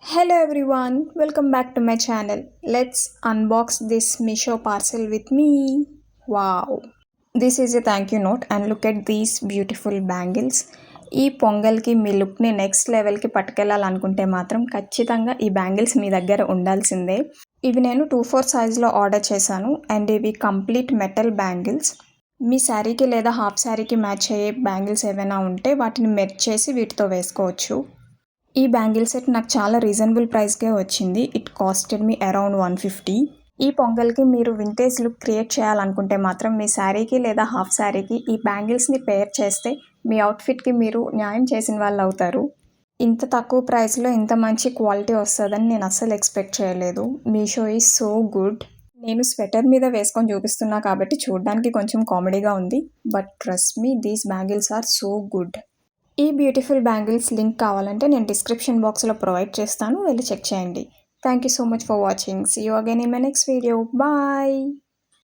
Hello everyone, welcome back to my channel. Let's unbox this Misho parcel with me. Wow. This is a thank you note and look at these beautiful bangles. ఈ పొంగల్కి మీ లుక్ని next లెవెల్కి పట్టుకెళ్ళాలనుకుంటే మాత్రం ఖచ్చితంగా ఈ bangles మీ దగ్గర ఉండాల్సిందే. ఇవి నేను 2/4 సైజ్లో ఆర్డర్ చేశాను అండ్ ఇవి కంప్లీట్ మెటల్ బ్యాంగిల్స్. మీ శారీకి లేదా హాఫ్ శారీకి మ్యాచ్ అయ్యే బ్యాంగిల్స్ ఏవైనా ఉంటే వాటిని మెర్చ్ చేసి వీటితో వేసుకోవచ్చు. ఈ బ్యాంగిల్ సెట్ నాకు చాలా రీజనబుల్ ప్రైస్కే వచ్చింది. It costed me around 150. ఈ పొంగల్కి మీరు వింటేజ్ లుక్ క్రియేట్ చేయాలనుకుంటే మాత్రం మీ శారీకి లేదా హాఫ్ శారీకి ఈ బ్యాంగిల్స్ని పేర్ చేస్తే మీ అవుట్ఫిట్కి మీరు న్యాయం చేసిన వాళ్ళు అవుతారు. ఇంత తక్కువ ప్రైస్లో ఇంత మంచి క్వాలిటీ వస్తుందని నేను అస్సలు ఎక్స్పెక్ట్ చేయలేదు. Meesho is so good. నేను స్వెటర్ మీద వేసుకొని చూపిస్తున్నా కాబట్టి చూడడానికి కొంచెం కామెడీగా ఉంది, but trust me, these bangles are so good. ఈ బ్యూటిఫుల్ బ్యాంగిల్స్ లింక్ కావాలంటే నేను డిస్క్రిప్షన్ బాక్స్లో ప్రొవైడ్ చేస్తాను, వెళ్ళి చెక్ చేయండి. Thank you so much for watching. See you again in my next video. Bye.